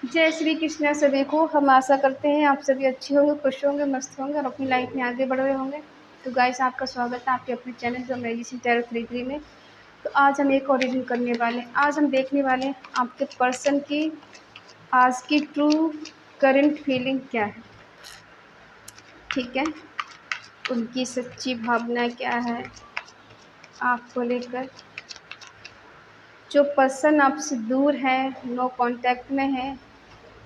जय श्री कृष्णा सभी को। हम आशा करते हैं आप सभी अच्छे होंगे, खुश होंगे, मस्त होंगे और अपनी लाइफ में आगे बढ़ रहे होंगे। तो गाइस, आपका स्वागत है आपके अपने चैनल जो मेडिसिन टैरो 33 में। तो आज हम एक और रीडिंग करने वाले हैं। आज हम देखने वाले हैं आपके पर्सन की आज की ट्रू करंट फीलिंग क्या है। ठीक है, उनकी सच्ची भावना क्या है आपको लेकर। जो पर्सन आपसे दूर है, नो कांटेक्ट में है,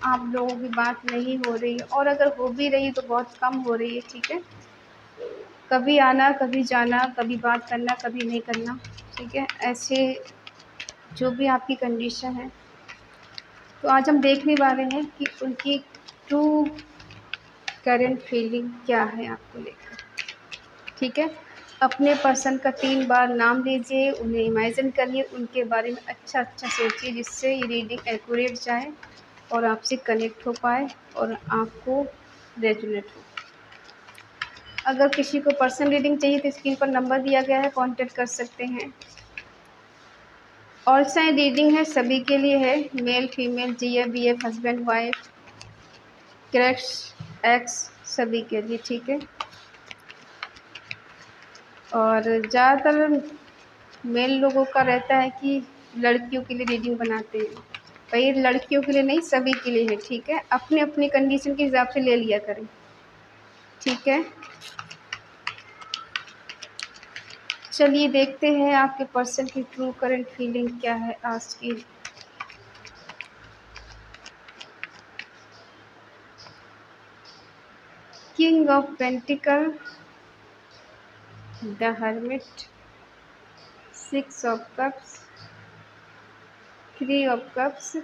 आप लोगों की बात नहीं हो रही है, और अगर हो भी रही तो बहुत कम हो रही है। ठीक है, कभी आना कभी जाना, कभी बात करना कभी नहीं करना। ठीक है, ऐसे जो भी आपकी कंडीशन है। तो आज हम देखने वाले हैं कि उनकी ट्रू करंट फीलिंग क्या है आपको लेकर। ठीक है, अपने पर्सन का 3 बार नाम लीजिए, उन्हें इमेजिन करिए, उनके बारे में अच्छा अच्छा सोचिए, जिससे ये रीडिंग एक्यूरेट जाए और आपसे कनेक्ट हो पाए और आपको रेजोनेट हो। अगर किसी को पर्सनल रीडिंग चाहिए तो स्क्रीन पर नंबर दिया गया है, कांटेक्ट कर सकते हैं। ऑल साइन रीडिंग है, सभी के लिए है, male female, GF BF, husband wife, crush x, सभी के लिए। ठीक है, और ज़्यादातर मेल लोगों का रहता है कि लड़कियों के लिए रीडिंग बनाते हैं। भाई, लड़कियों के लिए नहीं, सभी के लिए है। ठीक है, अपने अपनी कंडीशन के हिसाब से ले लिया करें। ठीक है, चलिए देखते हैं आपके पर्सन की ट्रू करंट फीलिंग क्या है आज की। King of pentacle, the hermit, 6 of cups, 3 of cups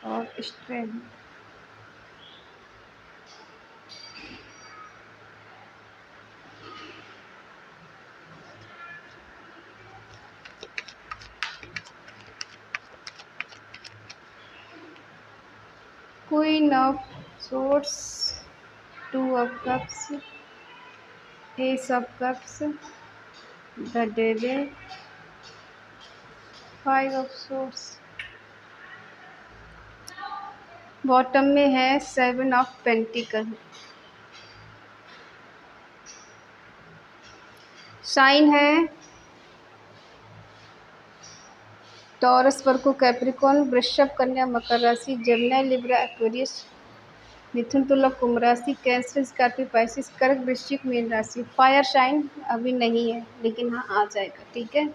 और strength. Queen of swords, 2 of cups, ace of cups, the devil, 5 of swords. Bottom में है 7 ऑफ पेंटिकल। साइन है टॉरस, वर्गो, कैप्रिकॉर्न, वृषभ, कन्या, मकर राशि, जेमिनी, लिब्रा, एक्वेरियस, मिथुन, तुला, कुंभ राशि, cancer, Scorpio, Pisces, कर्क, वृश्चिक, मीन राशि। फायर साइन अभी नहीं है, लेकिन हाँ आ जाएगा। ठीक है,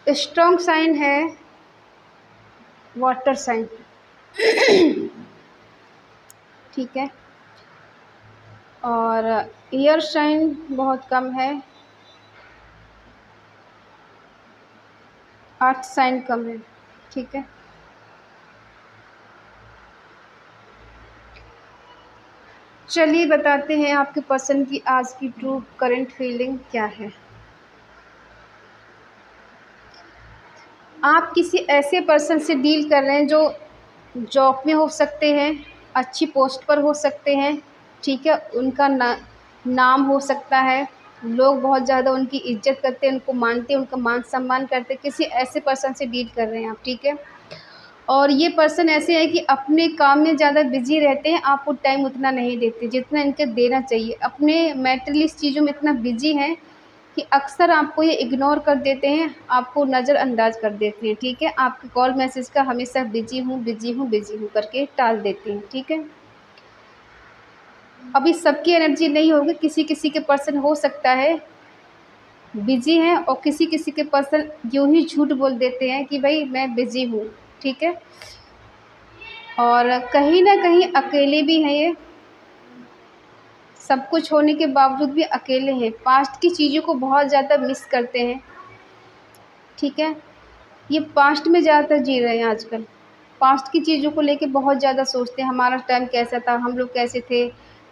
स्ट्रॉन्ग साइन है वाटर साइन। ठीक है, और एयर साइन बहुत कम है, 8 साइन कम है। ठीक है, चलिए बताते हैं आपके पर्सन की आज की ट्रू करंट फीलिंग क्या है। आप किसी ऐसे पर्सन से डील कर रहे हैं जो जॉब में हो सकते हैं, अच्छी पोस्ट पर हो सकते हैं। ठीक है, उनका नाम हो सकता है, लोग बहुत ज़्यादा उनकी इज्जत करते हैं, उनको मानते हैं, उनका मान सम्मान करते हैं। किसी ऐसे पर्सन से डील कर रहे हैं आप। ठीक है, और ये पर्सन ऐसे हैं कि अपने काम में ज़्यादा बिजी रहते हैं, आपको टाइम उतना नहीं देते जितना इनके देना चाहिए। अपने मैटेरियलिस्ट चीज़ों में इतना बिजी हैं कि अक्सर आपको ये इग्नोर कर देते हैं, आपको नज़रअंदाज कर देते हैं। ठीक है, आपके कॉल मैसेज का हमेशा बिजी हूँ बिजी हूँ बिजी हूँ करके टाल देते हैं। ठीक है, अभी सबकी एनर्जी नहीं होगी, किसी किसी के पर्सन हो सकता है बिजी हैं, और किसी किसी के पर्सन यूँ ही झूठ बोल देते हैं कि भाई मैं बिजी हूँ। ठीक है, और कहीं ना कहीं अकेले भी हैं ये, सब कुछ होने के बावजूद भी अकेले हैं, पास्ट की चीज़ों को बहुत ज़्यादा मिस करते हैं। ठीक है, ये पास्ट में ज़्यादातर जी रहे हैं आजकल, पास्ट की चीज़ों को लेके बहुत ज़्यादा सोचते हैं, हमारा टाइम कैसा था, हम लोग कैसे थे,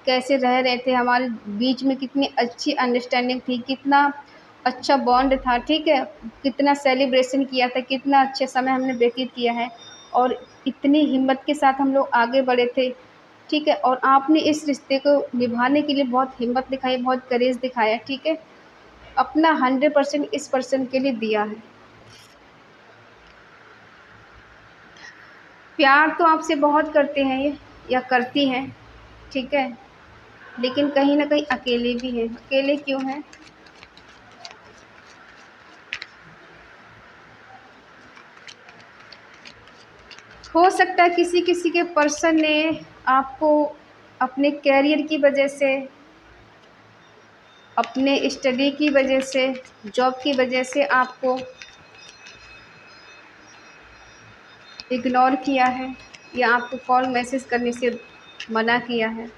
कैसे रह रहे थे, हमारे बीच में कितनी अच्छी अंडरस्टैंडिंग थी, कितना अच्छा बॉन्ड था। ठीक है, कितना सेलिब्रेशन किया था, कितना अच्छा समय हमने व्यतीत किया है, और इतनी हिम्मत के साथ हम लोग आगे बढ़े थे। ठीक है, और आपने इस रिश्ते को निभाने के लिए बहुत हिम्मत दिखाई, बहुत करेज दिखाया। ठीक है, अपना 100% इस पर्सन के लिए दिया है। प्यार तो आपसे बहुत करते हैं ये या करती हैं, ठीक है, लेकिन कहीं न कहीं अकेले भी हैं। अकेले क्यों हैं? हो सकता है किसी-किसी के पर्सन ने आपको अपने करियर की वजह से, अपने स्टडी की वजह से, जॉब की वजह से आपको इग्नोर किया है या आपको कॉल मैसेज करने से मना किया है।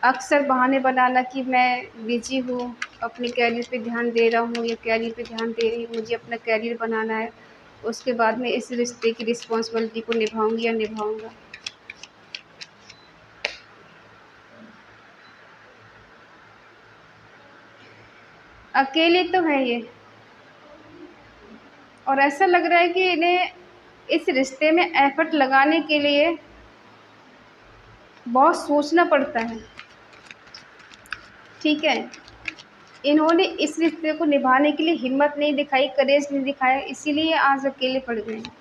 अक्सर बहाने बनाना कि मैं बिज़ी हूँ, अपने करियर पे ध्यान दे रहा हूँ या करियर पे ध्यान दे रही हूँ, मुझे अपना करियर बनाना है, उसके बाद में इस रिश्ते की रिस्पॉन्सिबिलिटी को निभाऊँगी या निभाऊँगा। अकेले तो है ये, और ऐसा लग रहा है कि इन्हें इस रिश्ते में एफ़र्ट लगाने के लिए बहुत सोचना पड़ता है, ठीक है? इन्होंने इस रिश्ते को निभाने के लिए हिम्मत नहीं दिखाई, करेज नहीं दिखाया, इसीलिए आज अकेले पड़ गए हैं।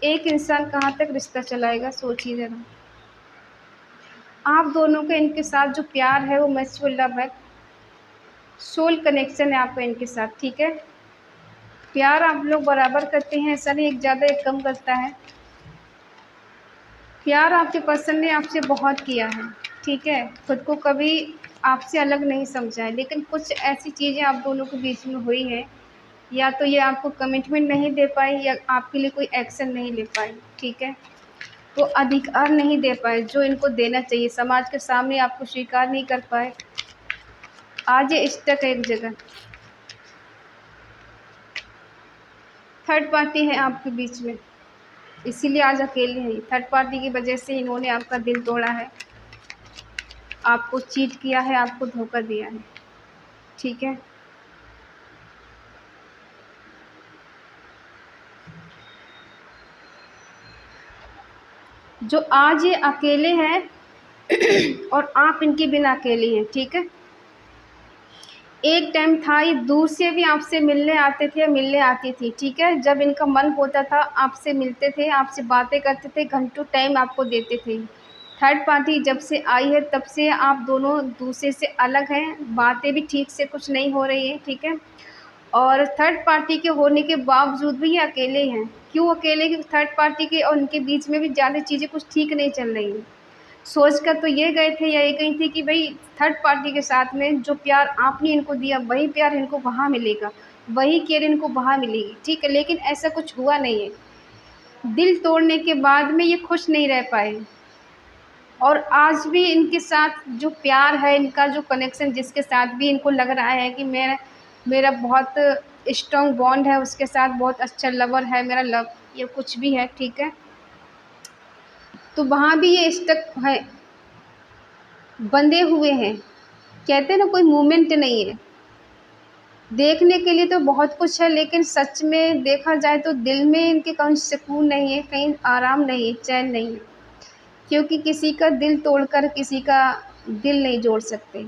एक इंसान कहाँ तक रिश्ता चलाएगा, सोचिए ज़रा। आप दोनों का इनके साथ जो प्यार है वो म्यूचुअल लव है, सोल कनेक्शन है आपका इनके साथ, ठीक है? प्यार आप लोग बराबर करते हैं, ऐसा नहीं एक ज़्यादा एक कम करता है। प्यार आपके पर्सन ने आपसे बहुत किया है, ठीक है? खुद को कभी आपसे अलग नहीं समझा है, लेकिन कुछ ऐसी चीज़ें आप दोनों के बीच में हुई हैं, या तो ये आपको कमिटमेंट नहीं दे पाए या आपके लिए कोई एक्शन नहीं ले पाए, ठीक है? वो अधिकार नहीं दे पाए जो इनको देना चाहिए, समाज के सामने आपको स्वीकार नहीं कर पाए। आज ये स्टक है एक जगह। थर्ड पार्टी है आपके बीच में, इसीलिए आज अकेले हैं। थर्ड पार्टी की वजह से इन्होंने आपका दिल तोड़ा है, आपको चीट किया है, आपको धोखा दिया है, ठीक है? जो आज ये अकेले हैं और आप इनके बिना अकेली हैं, ठीक है? एक टाइम था ये दूर से भी आपसे मिलने आते थे या मिलने आती थी, ठीक है? जब इनका मन होता था आपसे मिलते थे, आपसे बातें करते थे, घंटों टाइम आपको देते थे। थर्ड पार्टी जब से आई है तब से आप दोनों दूसरे से अलग हैं, बातें भी ठीक से कुछ नहीं हो रही हैं, ठीक है? और थर्ड पार्टी के होने के बावजूद भी ये अकेले हैं। क्यों अकेले? क्योंकि थर्ड पार्टी के और इनके बीच में भी ज़्यादा चीज़ें कुछ ठीक नहीं चल रही हैं। सोच कर तो ये गए थे या ये गई थी कि भई थर्ड पार्टी के साथ में जो प्यार आपने इनको दिया वही प्यार इनको वहाँ मिलेगा, वही केयर इनको वहाँ मिलेगी, ठीक है? लेकिन ऐसा कुछ हुआ नहीं है। दिल तोड़ने के बाद में ये खुश नहीं रह पाए, और आज भी इनके साथ जो प्यार है, इनका जो कनेक्शन जिसके साथ भी इनको लग रहा है कि मेरा बहुत स्ट्रॉन्ग बॉन्ड है उसके साथ, बहुत अच्छा लवर है मेरा, लव या कुछ भी है, ठीक है? तो वहाँ भी ये स्टक है, बंधे हुए हैं। कहते हैं ना, कोई मूवमेंट नहीं है। देखने के लिए तो बहुत कुछ है, लेकिन सच में देखा जाए तो दिल में इनके कहीं सुकून नहीं है, कहीं आराम नहीं है, चैन नहीं है। क्योंकि किसी का दिल तोड़कर किसी का दिल नहीं जोड़ सकते,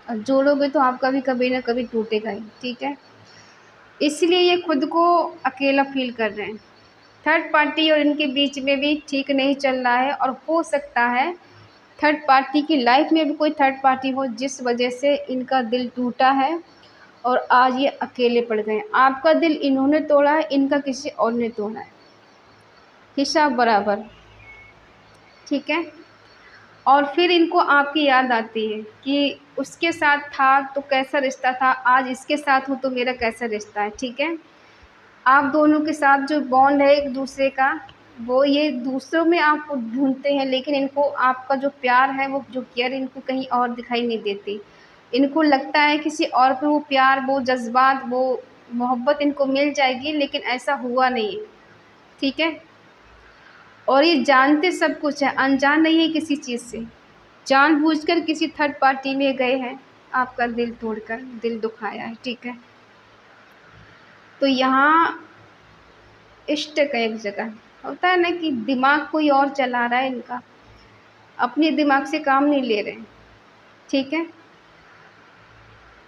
और जोड़ोगे तो आपका भी कभी ना कभी टूटेगा ही, ठीक है? इसलिए ये खुद को अकेला फ़ील कर रहे हैं। थर्ड पार्टी और इनके बीच में भी ठीक नहीं चल रहा है, और हो सकता है थर्ड पार्टी की लाइफ में भी कोई थर्ड पार्टी हो जिस वजह से इनका दिल टूटा है और आज ये अकेले पड़ गए हैं। आपका दिल इन्होंने तोड़ा है, इनका किसी और ने तोड़ा है, हिसाब बराबर, ठीक है? और फिर इनको आपकी याद आती है कि उसके साथ था तो कैसा रिश्ता था, आज इसके साथ हूँ तो मेरा कैसा रिश्ता है, ठीक है? आप दोनों के साथ जो बॉन्ड है एक दूसरे का, वो ये दूसरों में आप ढूँढते हैं, लेकिन इनको आपका जो प्यार है, वो जो केयर इनको कहीं और दिखाई नहीं देती। इनको लगता है किसी और पे वो प्यार, वो जज़्बात, वो मोहब्बत इनको मिल जाएगी, लेकिन ऐसा हुआ नहीं है, ठीक है? और ये जानते सब कुछ है, अनजान नहीं है किसी चीज़ से। जानबूझकर किसी थर्ड पार्टी में गए हैं, आपका दिल तोड़कर, दिल दुखाया है, ठीक है? तो यहाँ स्टक है एक जगह। होता है ना कि दिमाग कोई और चला रहा है इनका, अपने दिमाग से काम नहीं ले रहे हैं, ठीक है?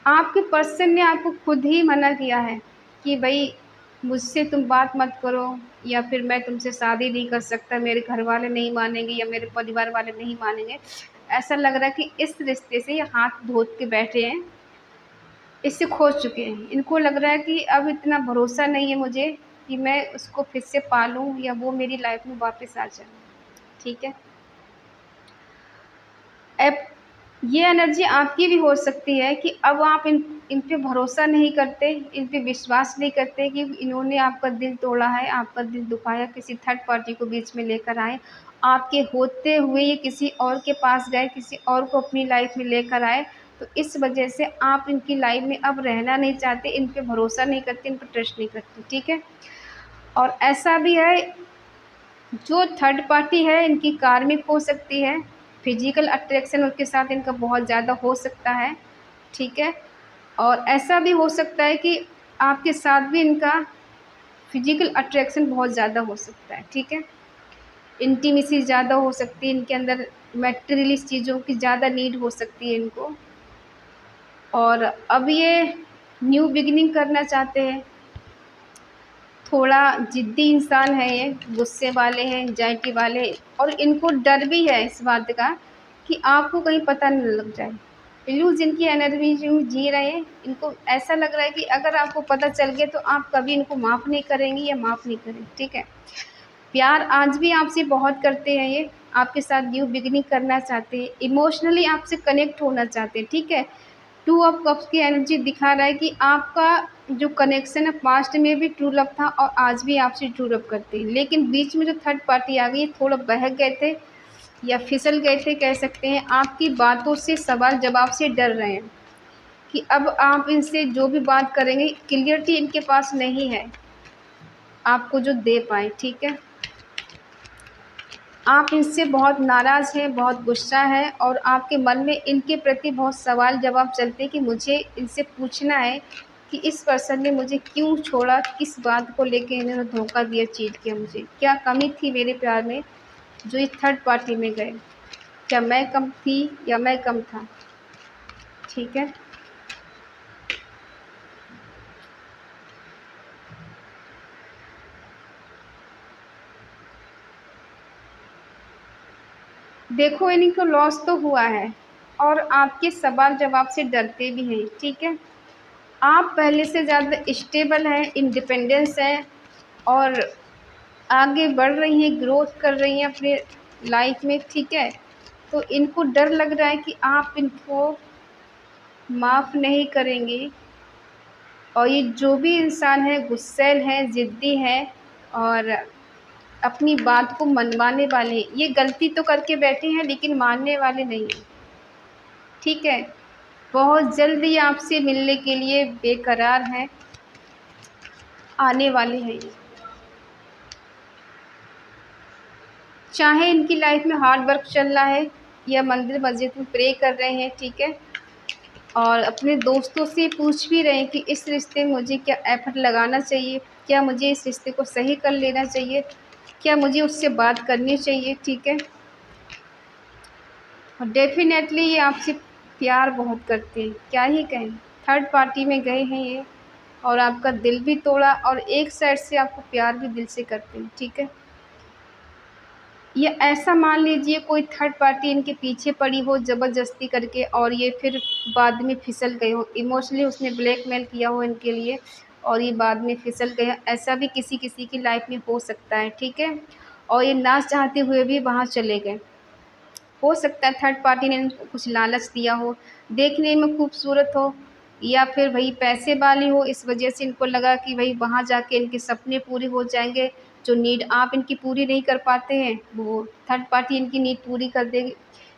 आपके पर्सन ने आपको खुद ही मना किया है कि भई मुझसे तुम बात मत करो, या फिर मैं तुमसे शादी नहीं कर सकता, मेरे घर वाले नहीं मानेंगे या मेरे परिवार वाले नहीं मानेंगे। ऐसा लग रहा है कि इस रिश्ते से ये हाथ धो के बैठे हैं, इससे खो चुके हैं। इनको लग रहा है कि अब इतना भरोसा नहीं है मुझे कि मैं उसको फिर से पालूं या वो मेरी लाइफ में वापस आ जाए। ठीक है, अब ये एनर्जी आपकी भी हो सकती है कि अब आप इन पे भरोसा नहीं करते, इन पे विश्वास नहीं करते कि इन्होंने आपका दिल तोड़ा है, आपका दिल दुखाया, किसी थर्ड पार्टी को बीच में लेकर आए, आपके होते हुए ये किसी और के पास गए, किसी और को अपनी लाइफ में लेकर आए। तो इस वजह से आप इनकी लाइफ में अब रहना नहीं चाहते, इन पे भरोसा नहीं करते, इन पर ट्रस्ट नहीं करते। ठीक है, और ऐसा भी है, जो थर्ड पार्टी है इनकी कार्मिक हो सकती है, फिजिकल अट्रैक्शन उसके साथ इनका बहुत ज़्यादा हो सकता है। ठीक है, और ऐसा भी हो सकता है कि आपके साथ भी इनका फिजिकल अट्रैक्शन बहुत ज़्यादा हो सकता है। ठीक है, इंटीमेसी ज़्यादा हो सकती है, इनके अंदर मैटेरियलिस्ट चीज़ों की ज़्यादा नीड हो सकती है इनको, और अब ये न्यू बिगिनिंग करना चाहते हैं। थोड़ा ज़िद्दी इंसान है ये, गुस्से वाले हैं, एंग्जाइटी वाले हैं, और इनको डर भी है इस बात का कि आपको कहीं पता न लग जाए। इल्यूज़न की एनर्जी में जी रहे हैं, इनको ऐसा लग रहा है कि अगर आपको पता चल गया तो आप कभी इनको माफ़ नहीं करेंगी या माफ़ नहीं करेंगे। ठीक है, प्यार आज भी आपसे बहुत करते हैं ये, आपके साथ न्यू बिगिनिंग करना चाहते हैं, इमोशनली आपसे कनेक्ट होना चाहते हैं। ठीक है, टू ऑफ कप्स की एनर्जी दिखा रहा है कि आपका जो कनेक्शन है पास्ट में भी ट्रू लव था और आज भी आपसे ट्रू लव करते हैं, लेकिन बीच में जो थर्ड पार्टी आ गई थोड़ा बहक गए थे या फिसल गए थे कह सकते हैं। आपकी बातों से, सवाल जवाब से डर रहे हैं कि अब आप इनसे जो भी बात करेंगे क्लियरिटी इनके पास नहीं है आपको जो दे पाए। ठीक है, आप इनसे बहुत नाराज़ हैं, बहुत गुस्सा है, और आपके मन में इनके प्रति बहुत सवाल जवाब चलते हैं कि मुझे इनसे पूछना है कि इस पर्सन ने मुझे क्यों छोड़ा, किस बात को लेके इन्होंने धोखा दिया, चीट किया मुझे, क्या कमी थी मेरे प्यार में जो इस थर्ड पार्टी में गए, क्या मैं कम थी या मैं कम था। ठीक है, देखो इनको लॉस तो हुआ है और आपके सवाल जवाब से डरते भी हैं। ठीक है, आप पहले से ज़्यादा स्टेबल हैं, इंडिपेंडेंस हैं, और आगे बढ़ रही हैं, ग्रोथ कर रही हैं अपने लाइफ में। ठीक है, तो इनको डर लग रहा है कि आप इनको माफ़ नहीं करेंगे, और ये जो भी इंसान है गुस्सैल है, ज़िद्दी है, और अपनी बात को मनवाने वाले हैं। ये गलती तो करके बैठे हैं लेकिन मानने वाले नहीं हैं। ठीक है, बहुत जल्द ही आपसे मिलने के लिए बेकरार हैं, आने वाले हैं ये। चाहे इनकी लाइफ में हार्ड वर्क चल रहा है या मंदिर मस्जिद में प्रे कर रहे हैं। ठीक है, और अपने दोस्तों से पूछ भी रहे हैं कि इस रिश्ते में मुझे क्या एफर्ट लगाना चाहिए, क्या मुझे इस रिश्ते को सही कर लेना चाहिए, क्या मुझे उससे बात करनी चाहिए। ठीक है, और डेफिनेटली ये आपसे प्यार बहुत करते हैं, क्या ही कहें। थर्ड पार्टी में गए हैं ये, और आपका दिल भी तोड़ा, और एक साइड से आपको प्यार भी दिल से करते हैं। ठीक है, ये ऐसा मान लीजिए कोई थर्ड पार्टी इनके पीछे पड़ी हो ज़बरदस्ती करके, और ये फिर बाद में फिसल गए हो, इमोशनली उसने ब्लैकमेल किया हो इनके लिए और ये बाद में फिसल गए हैं। ऐसा भी किसी किसी की लाइफ में हो सकता है। ठीक है, और ये ना चाहते हुए भी वहाँ चले गए। हो सकता है थर्ड पार्टी ने इनको कुछ लालच दिया हो, देखने में खूबसूरत हो, या फिर वही पैसे वाली हो, इस वजह से इनको लगा कि भाई वहाँ जाके इनके सपने पूरे हो जाएंगे, जो नीड आप इनकी पूरी नहीं कर पाते हैं वो थर्ड पार्टी इनकी नीड पूरी कर देगी,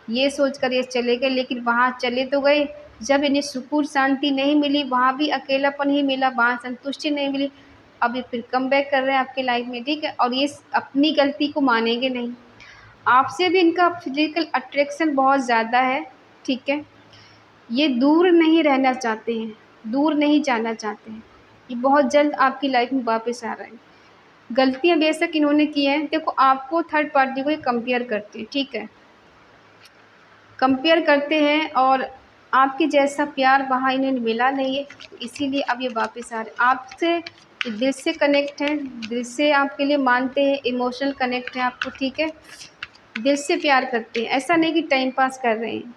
ये सोचकर ये चले गए। लेकिन वहाँ चले तो गए, जब इन्हें सुकून शांति नहीं मिली, वहाँ भी अकेलापन ही मिला, वहाँ संतुष्टि नहीं मिली, अब ये फिर कम बैक कर रहे हैं आपकी लाइफ में। ठीक है, और ये अपनी गलती को मानेंगे नहीं, आपसे भी इनका फिजिकल अट्रैक्शन बहुत ज़्यादा है। ठीक है, ये दूर नहीं रहना चाहते हैं, दूर नहीं जाना चाहते हैं, ये बहुत जल्द आपकी लाइफ में वापस आ रहे हैं। गलतियाँ बेशक इन्होंने की हैं, देखो आपको थर्ड पार्टी को ये कंपेयर करते हैं। ठीक है, कंपेयर करते हैं, और आपके जैसा प्यार वहाँ इन्हें मिला नहीं है, इसीलिए अब ये वापस आ रहे हैं। आपसे ये दिल से कनेक्ट हैं, दिल से आपके लिए मानते हैं, इमोशनल कनेक्ट है आपको, ठीक है। दिल से प्यार करते हैं, ऐसा नहीं कि टाइम पास कर रहे हैं।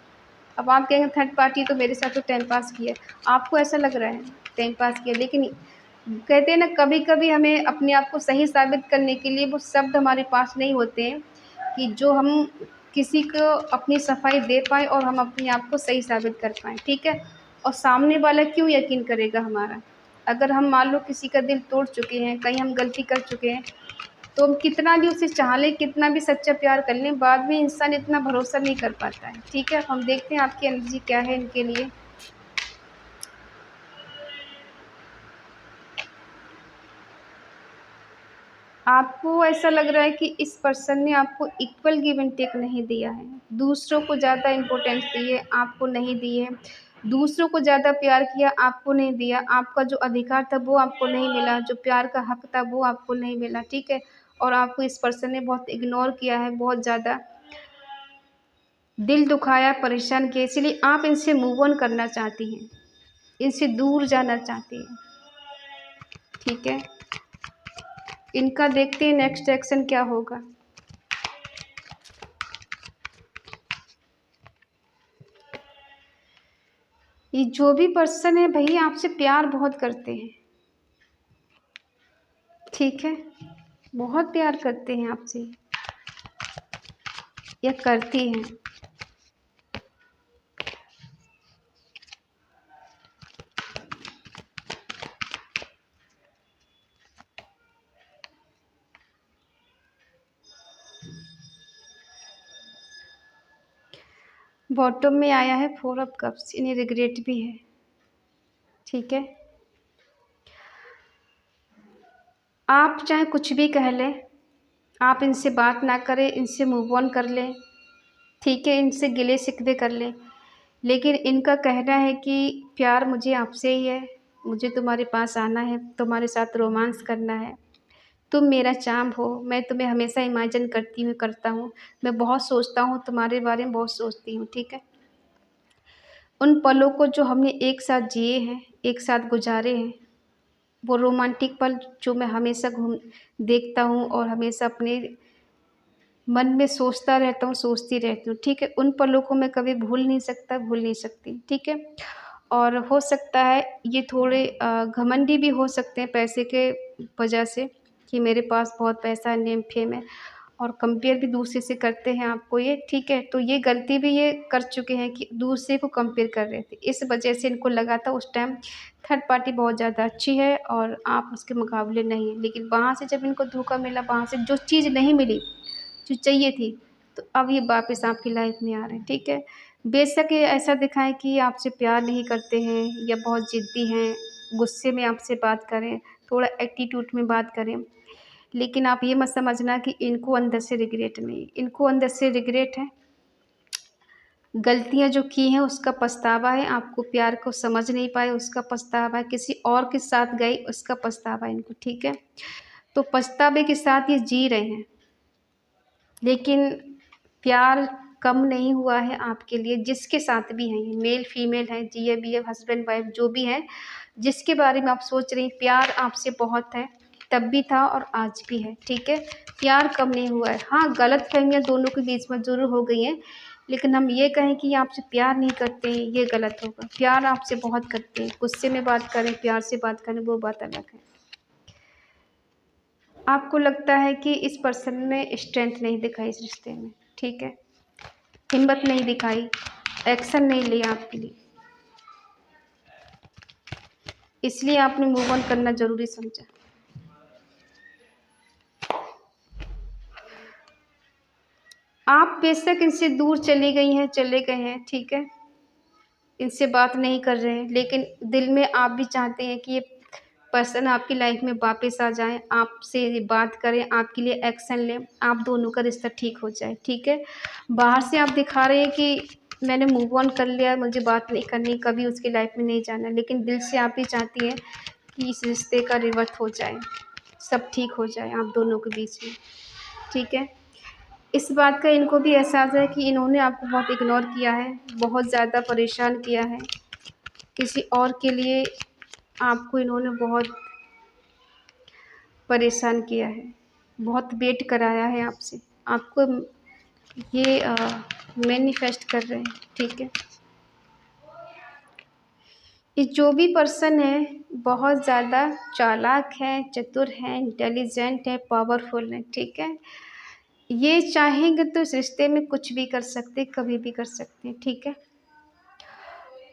अब आप कहेंगे थर्ड पार्टी तो मेरे साथ तो टाइम पास किया, आपको ऐसा लग रहा है टाइम पास किया, लेकिन कहते हैं ना कभी कभी हमें अपने आप को सही साबित करने के लिए वो शब्द हमारे पास नहीं होते हैं कि जो हम किसी को अपनी सफाई दे पाए और हम अपने आप को सही साबित कर पाएँ, ठीक है। और सामने वाला क्यों यकीन करेगा हमारा, अगर हम मान लो किसी का दिल तोड़ चुके हैं, कहीं हम गलती कर चुके हैं, तो हम कितना भी उसे चाह लें, कितना भी सच्चा प्यार कर लें, बाद में इंसान इतना भरोसा नहीं कर पाता है, ठीक है। हम देखते हैं आपकी एनर्जी क्या है इनके लिए। आपको ऐसा लग रहा है कि इस पर्सन ने आपको इक्वल गिव एंड टेक नहीं दिया है, दूसरों को ज़्यादा इम्पोर्टेंस दी है, आपको नहीं दी है। दूसरों को ज़्यादा प्यार किया, आपको नहीं दिया। आपका जो अधिकार था वो आपको नहीं मिला, जो प्यार का हक था वो आपको नहीं मिला, ठीक है। और आपको इस पर्सन ने बहुत इग्नोर किया है, बहुत ज़्यादा दिल दुखाया, परेशान किया, इसीलिए आप इनसे मूव ऑन करना चाहती हैं, इनसे दूर जाना चाहती हैं, ठीक है। इनका देखते हैं नेक्स्ट एक्शन क्या होगा। ये जो भी पर्सन है भैया आपसे प्यार बहुत करते हैं, ठीक है, बहुत प्यार करते हैं आपसे या करती हैं। बॉटम में आया है 4 ऑफ कप्स, इन्हें रिग्रेट भी है, ठीक है। आप चाहे कुछ भी कह लें, आप इनसे बात ना करें, इनसे मूव ऑन कर लें, ठीक है, इनसे गिले शिकवे कर लें, लेकिन इनका कहना है कि प्यार मुझे आपसे ही है, मुझे तुम्हारे पास आना है, तुम्हारे साथ रोमांस करना है, तुम मेरा चार्म हो, मैं तुम्हें हमेशा इमेजिन करता हूँ, मैं बहुत सोचता हूँ तुम्हारे बारे में, बहुत सोचती हूँ, ठीक है। उन पलों को जो हमने एक साथ जिए हैं, एक साथ गुजारे हैं, वो रोमांटिक पल जो मैं हमेशा घूम देखता हूँ और हमेशा अपने मन में सोचता रहता हूँ, सोचती रहती हूँ, ठीक है। उन पलों को मैं कभी भूल नहीं सकता, भूल नहीं सकती, ठीक है। और हो सकता है ये थोड़े घमंडी भी हो सकते हैं पैसे के वजह से, कि मेरे पास बहुत पैसा है, नेम फेम है, और कंपेयर भी दूसरे से करते हैं आपको ये, ठीक है। तो ये गलती भी ये कर चुके हैं कि दूसरे को कंपेयर कर रहे थे, इस वजह से इनको लगा था उस टाइम थर्ड पार्टी बहुत ज़्यादा अच्छी है और आप उसके मुकाबले नहीं हैं। लेकिन वहाँ से जब इनको धोखा मिला, वहाँ से जो चीज़ नहीं मिली जो चाहिए थी, तो अब ये वापस आपकी लाइफ में आ रहे हैं, ठीक है। बेशक ये ऐसा दिखाएं कि आपसे प्यार नहीं करते हैं या बहुत ज़िद्दी हैं, गुस्से में आपसे बात करें, थोड़ा एटीट्यूड में बात करें, लेकिन आप ये मत समझना कि इनको अंदर से रिग्रेट नहीं, इनको अंदर से रिग्रेट है, गलतियाँ जो की हैं उसका पछतावा है, आपको प्यार को समझ नहीं पाए उसका पछतावा है, किसी और के साथ गए उसका पछतावा है इनको, ठीक है। तो पछतावे के साथ ये जी रहे हैं, लेकिन प्यार कम नहीं हुआ है आपके लिए, जिसके साथ भी हैं, ये मेल फीमेल हैं, G B F husband wife जो भी हैं, जिसके बारे में आप सोच रही हैं, प्यार आपसे बहुत है, तब भी था और आज भी है, ठीक है। प्यार कम नहीं हुआ है। हाँ, गलत फहमियाँ दोनों के बीच में ज़रूर हो गई हैं, लेकिन हम ये कहें कि ये आपसे प्यार नहीं करते हैं, ये गलत होगा। प्यार आपसे बहुत करते हैं, गुस्से में बात करें, प्यार से बात करें, वो बात अलग है। आपको लगता है कि इस पर्सन ने स्ट्रेंथ नहीं दिखाई इस रिश्ते में, ठीक है, हिम्मत नहीं दिखाई, एक्शन नहीं लिया आपके लिए, इसलिए आपने मूव ऑन करना ज़रूरी समझा। आप बेशक इनसे दूर चली गई हैं, चले गए हैं, ठीक है, इनसे बात नहीं कर रहे हैं, लेकिन दिल में आप भी चाहते हैं कि ये पर्सन आपकी लाइफ में वापस आ जाए, आपसे बात करें, आपके लिए एक्शन लें, आप दोनों का रिश्ता ठीक हो जाए, ठीक है। बाहर से आप दिखा रहे हैं कि मैंने मूव ऑन कर लिया, मुझे बात नहीं करनी, कभी उसकी लाइफ में नहीं जाना, लेकिन दिल से आप भी चाहती हैं कि इस रिश्ते का रिवर्स हो जाए, सब ठीक हो जाए आप दोनों के बीच में, ठीक है। इस बात का इनको भी एहसास है कि इन्होंने आपको बहुत इग्नोर किया है, बहुत ज़्यादा परेशान किया है, किसी और के लिए आपको इन्होंने बहुत परेशान किया है, बहुत वेट कराया है आपसे, आपको ये मैनिफेस्ट कर रहे हैं, ठीक है। ये जो भी पर्सन है बहुत ज़्यादा चालाक है, चतुर है, इंटेलिजेंट है, पावरफुल है, ठीक है। ये चाहेंगे तो इस रिश्ते में कुछ भी कर सकते, कभी भी कर सकते हैं, ठीक है।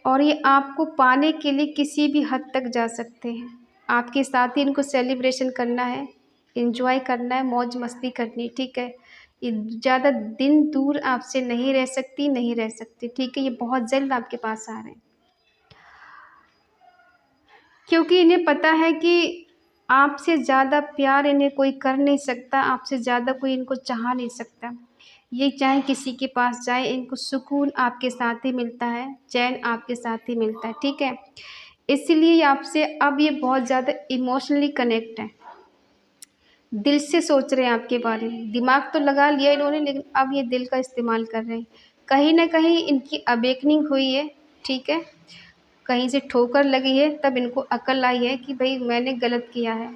और ये आपको पाने के लिए किसी भी हद तक जा सकते हैं। आपके साथ ही इनको सेलिब्रेशन करना है, एंजॉय करना है, मौज मस्ती करनी है, ठीक है। ये ज़्यादा दिन दूर आपसे नहीं रह सकती, नहीं रह सकती, ठीक है। ये बहुत जल्द आपके पास आ रहे हैं, क्योंकि इन्हें पता है कि आपसे ज़्यादा प्यार इन्हें कोई कर नहीं सकता, आपसे ज़्यादा कोई इनको चाह नहीं सकता। ये चाहे किसी के पास जाए, इनको सुकून आपके साथ ही मिलता है, चैन आपके साथ ही मिलता है, ठीक है। इसलिए आपसे अब ये बहुत ज़्यादा इमोशनली कनेक्ट है, दिल से सोच रहे हैं आपके बारे में। दिमाग तो लगा लिया इन्होंने, लेकिन अब ये दिल का इस्तेमाल कर रहे हैं। कहीं ना कहीं इनकी अवेकनिंग हुई है, ठीक है। कहीं से ठोकर लगी है, तब इनको अकल आई है कि भाई मैंने गलत किया है,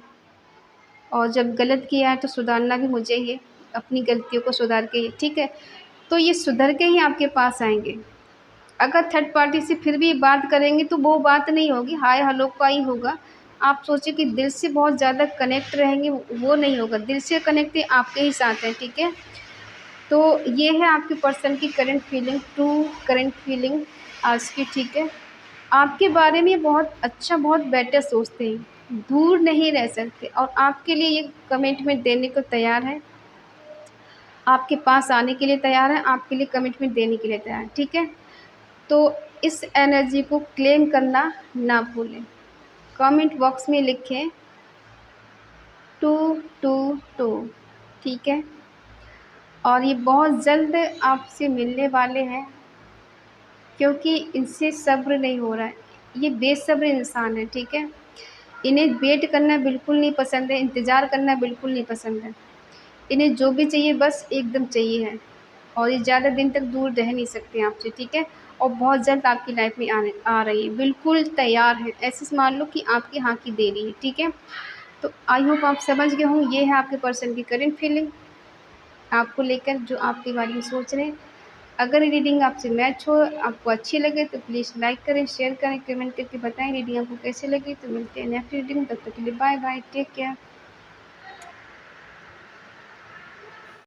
और जब गलत किया है तो सुधारना भी मुझे ही है, अपनी गलतियों को सुधार के ही, ठीक है। तो ये सुधर के ही आपके पास आएंगे। अगर थर्ड पार्टी से फिर भी बात करेंगे तो वो बात नहीं होगी, हाय हेलो का ही होगा। आप सोचिए कि दिल से बहुत ज़्यादा कनेक्ट रहेंगे, वो नहीं होगा। दिल से कनेक्ट आपके ही साथ है, ठीक है। तो ये है आपके पर्सन की current feeling, true current feeling आज की, ठीक है। आपके बारे में बहुत अच्छा, बहुत बेटर सोचते हैं, दूर नहीं रह सकते, और आपके लिए ये कमिटमेंट देने को तैयार है, आपके पास आने के लिए तैयार है, आपके लिए कमिटमेंट देने के लिए तैयार है, ठीक है। तो इस एनर्जी को क्लेम करना ना भूलें। कमेंट बॉक्स में लिखें 222, ठीक है। और ये बहुत जल्द आपसे मिलने वाले हैं, क्योंकि इनसे सब्र नहीं हो रहा है, ये बेसब्र इंसान है, ठीक है। इन्हें वेट करना बिल्कुल नहीं पसंद है, इंतज़ार करना बिल्कुल नहीं पसंद है। इन्हें जो भी चाहिए बस एकदम चाहिए है, और ये ज़्यादा दिन तक दूर रह नहीं सकते आपसे, ठीक है। और बहुत जल्द आपकी लाइफ में आ रही है, बिल्कुल तैयार है, ऐसे मान लो कि आपकी हाँ की देरी है, ठीक है। तो आई होप आप समझ गए हों, ये है आपके पर्सन की करंट फीलिंग आपको लेकर, जो आपके बारे में सोच रहे हैं। अगर रीडिंग आपसे मैच हो, आपको अच्छी लगे तो प्लीज़ लाइक करें, शेयर करें, कमेंट करके बताएं रीडिंग आपको कैसे लगी। तो मिलते हैं नेक्स्ट रीडिंग, तब तक के लिए बाय बाय, टेक केयर।